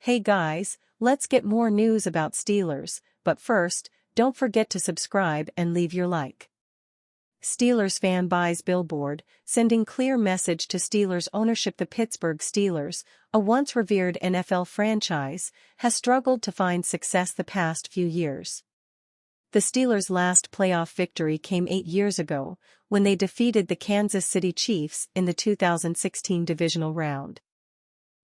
Hey guys, let's get more news about Steelers, but first, don't forget to subscribe and leave your like. Steelers fan buys billboard, sending clear message to Steelers ownership. The Pittsburgh Steelers, a once revered NFL franchise, has struggled to find success the past few years. The Steelers' last playoff victory came 8 years ago, when they defeated the Kansas City Chiefs in the 2016 divisional round.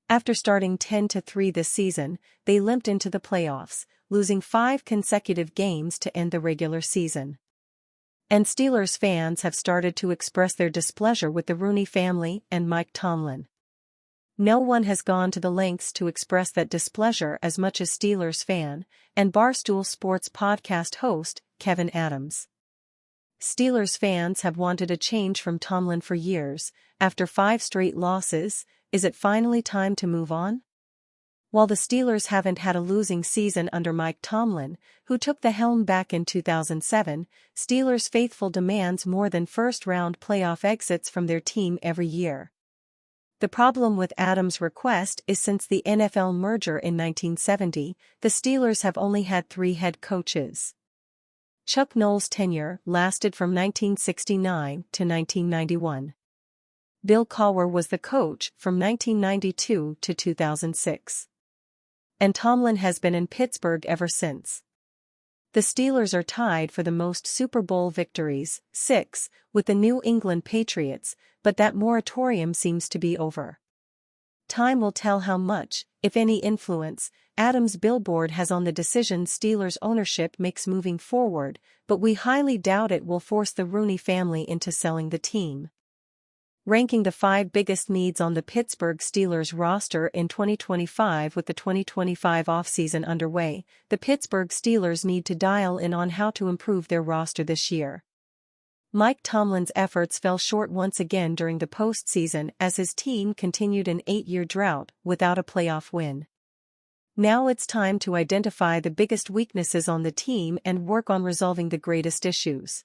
After starting 10-3 this season, they limped into the playoffs, losing 5 consecutive games to end the regular season. And Steelers fans have started to express their displeasure with the Rooney family and Mike Tomlin. No one has gone to the lengths to express that displeasure as much as Steelers fan and Barstool Sports podcast host, Kevin Adams. Steelers fans have wanted a change from Tomlin for years. After 5 straight losses, is it finally time to move on? While the Steelers haven't had a losing season under Mike Tomlin, who took the helm back in 2007, Steelers faithful demands more than first-round playoff exits from their team every year. The problem with Adams' request is since the NFL merger in 1970, the Steelers have only had 3 head coaches. Chuck Noll's tenure lasted from 1969 to 1991. Bill Cowher was the coach from 1992 to 2006. And Tomlin has been in Pittsburgh ever since. The Steelers are tied for the most Super Bowl victories, 6, with the New England Patriots, but that moratorium seems to be over. Time will tell how much, if any influence, Adams' billboard has on the decisions Steelers ownership makes moving forward, but we highly doubt it will force the Rooney family into selling the team. Ranking the 5 biggest needs on the Pittsburgh Steelers roster in 2025. With the 2025 offseason underway, the Pittsburgh Steelers need to dial in on how to improve their roster this year. Mike Tomlin's efforts fell short once again during the postseason as his team continued an 8-year drought without a playoff win. Now it's time to identify the biggest weaknesses on the team and work on resolving the greatest issues.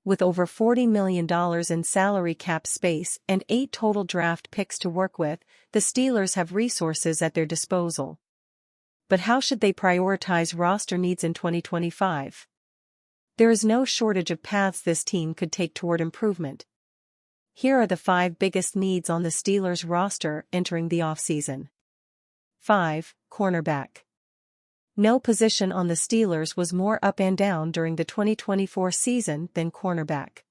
With over $40 million in salary cap space and 8 total draft picks to work with, the Steelers have resources at their disposal. But how should they prioritize roster needs in 2025? There is no shortage of paths this team could take toward improvement. Here are the 5 biggest needs on the Steelers roster entering the offseason. 5. Cornerback. No position on the Steelers was more up and down during the 2024 season than cornerback.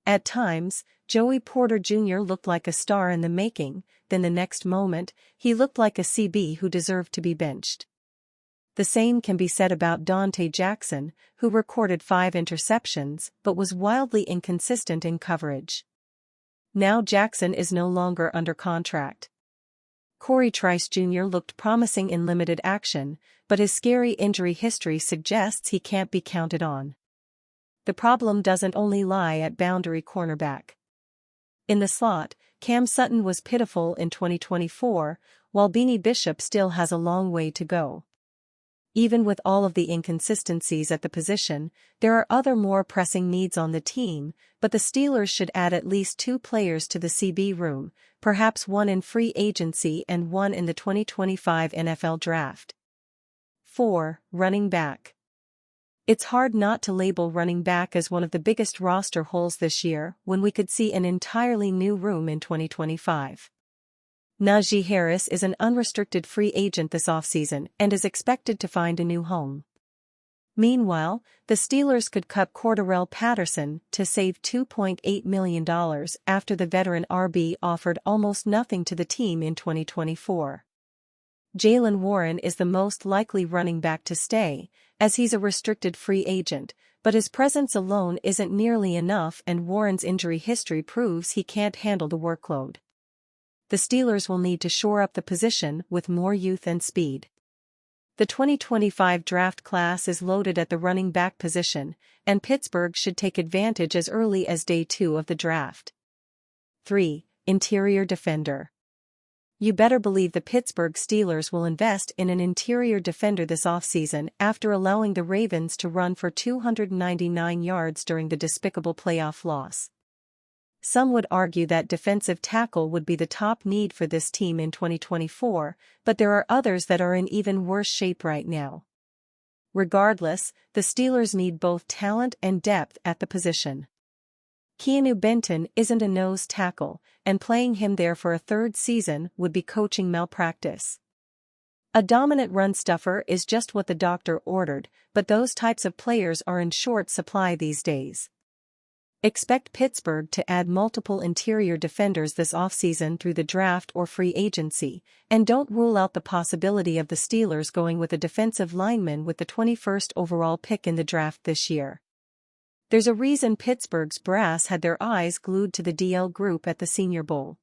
At times, Joey Porter Jr. looked like a star in the making, then the next moment, he looked like a CB who deserved to be benched. The same can be said about Dante Jackson, who recorded 5 interceptions but was wildly inconsistent in coverage. Now Jackson is no longer under contract. Corey Trice Jr. looked promising in limited action, but his scary injury history suggests he can't be counted on. The problem doesn't only lie at boundary cornerback. In the slot, Cam Sutton was pitiful in 2024, while Beanie Bishop still has a long way to go. Even with all of the inconsistencies at the position, there are other more pressing needs on the team, but the Steelers should add at least 2 players to the CB room, perhaps 1 in free agency and 1 in the 2025 NFL Draft. 4. Running back. It's hard not to label running back as one of the biggest roster holes this year when we could see an entirely new room in 2025. Najee Harris is an unrestricted free agent this offseason and is expected to find a new home. Meanwhile, the Steelers could cut Cordarrelle Patterson to save $2.8 million after the veteran RB offered almost nothing to the team in 2024. Jaylen Warren is the most likely running back to stay, as he's a restricted free agent, but his presence alone isn't nearly enough and Warren's injury history proves he can't handle the workload. The Steelers will need to shore up the position with more youth and speed. The 2025 draft class is loaded at the running back position, and Pittsburgh should take advantage as early as day 2 of the draft. 3. Interior defender. You better believe the Pittsburgh Steelers will invest in an interior defender this offseason after allowing the Ravens to run for 299 yards during the despicable playoff loss. Some would argue that defensive tackle would be the top need for this team in 2024, but there are others that are in even worse shape right now. Regardless, the Steelers need both talent and depth at the position. Keanu Benton isn't a nose tackle, and playing him there for a third season would be coaching malpractice. A dominant run stuffer is just what the doctor ordered, but those types of players are in short supply these days. Expect Pittsburgh to add multiple interior defenders this offseason through the draft or free agency, and don't rule out the possibility of the Steelers going with a defensive lineman with the 21st overall pick in the draft this year. There's a reason Pittsburgh's brass had their eyes glued to the DL group at the Senior Bowl.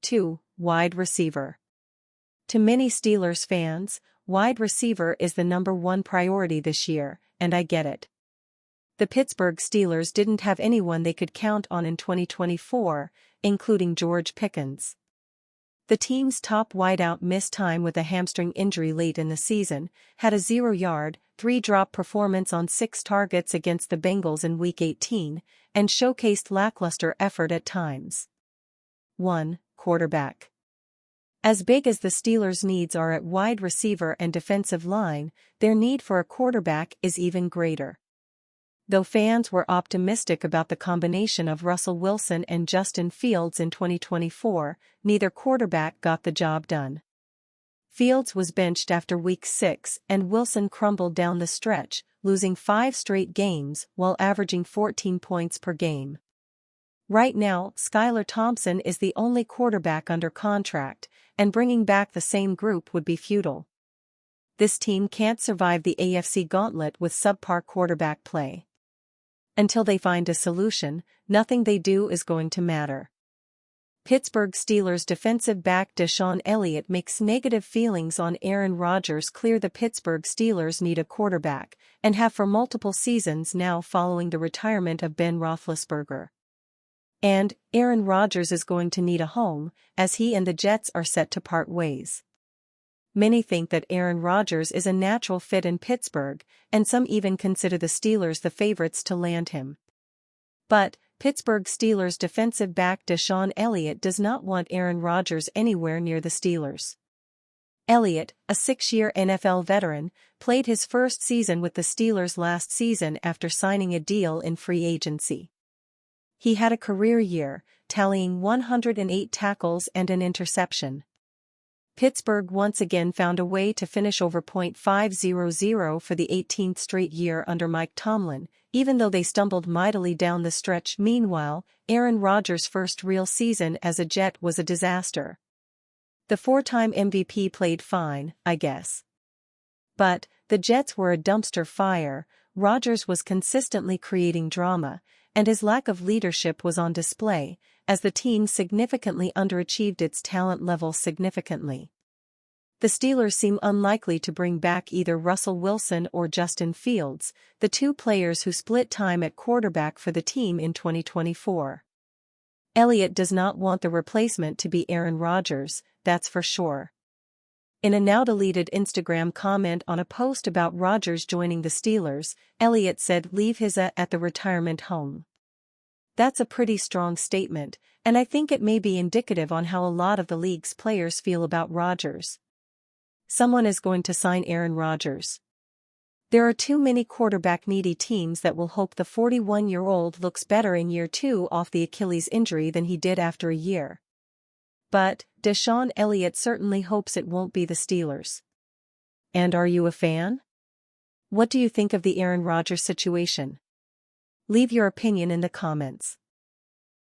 2. Wide receiver. To many Steelers fans, wide receiver is the #1 priority this year, and I get it. The Pittsburgh Steelers didn't have anyone they could count on in 2024, including George Pickens. The team's top wideout missed time with a hamstring injury late in the season, had a 0-yard, 3-drop performance on 6 targets against the Bengals in Week 18, and showcased lackluster effort at times. 1. Quarterback. As big as the Steelers' needs are at wide receiver and defensive line, their need for a quarterback is even greater. Though fans were optimistic about the combination of Russell Wilson and Justin Fields in 2024, neither quarterback got the job done. Fields was benched after Week 6 and Wilson crumbled down the stretch, losing 5 straight games while averaging 14 points per game. Right now, Skylar Thompson is the only quarterback under contract, and bringing back the same group would be futile. This team can't survive the AFC gauntlet with subpar quarterback play. Until they find a solution, nothing they do is going to matter. Pittsburgh Steelers defensive back DeShon Elliott makes negative feelings on Aaron Rodgers clear. The Pittsburgh Steelers need a quarterback, and have for multiple seasons now following the retirement of Ben Roethlisberger. And Aaron Rodgers is going to need a home, as he and the Jets are set to part ways. Many think that Aaron Rodgers is a natural fit in Pittsburgh, and some even consider the Steelers the favorites to land him. But Pittsburgh Steelers defensive back DeShon Elliott does not want Aaron Rodgers anywhere near the Steelers. Elliott, a 6-year NFL veteran, played his first season with the Steelers last season after signing a deal in free agency. He had a career year, tallying 108 tackles and an interception. Pittsburgh once again found a way to finish over .500 for the 18th straight year under Mike Tomlin, even though they stumbled mightily down the stretch. Meanwhile, Aaron Rodgers' first real season as a Jet was a disaster. The 4-time MVP played fine, I guess. But the Jets were a dumpster fire. Rodgers was consistently creating drama, and his lack of leadership was on display, as the team significantly underachieved its talent level significantly. The Steelers seem unlikely to bring back either Russell Wilson or Justin Fields, the two players who split time at quarterback for the team in 2024. Elliott does not want the replacement to be Aaron Rodgers, that's for sure. In a now-deleted Instagram comment on a post about Rodgers joining the Steelers, Elliott said, "Leave his at the retirement home." That's a pretty strong statement, and I think it may be indicative on how a lot of the league's players feel about Rodgers. Someone is going to sign Aaron Rodgers. There are too many quarterback-needy teams that will hope the 41-year-old looks better in year 2 off the Achilles injury than he did after a year. But DeShon Elliott certainly hopes it won't be the Steelers. And are you a fan? What do you think of the Aaron Rodgers situation? Leave your opinion in the comments.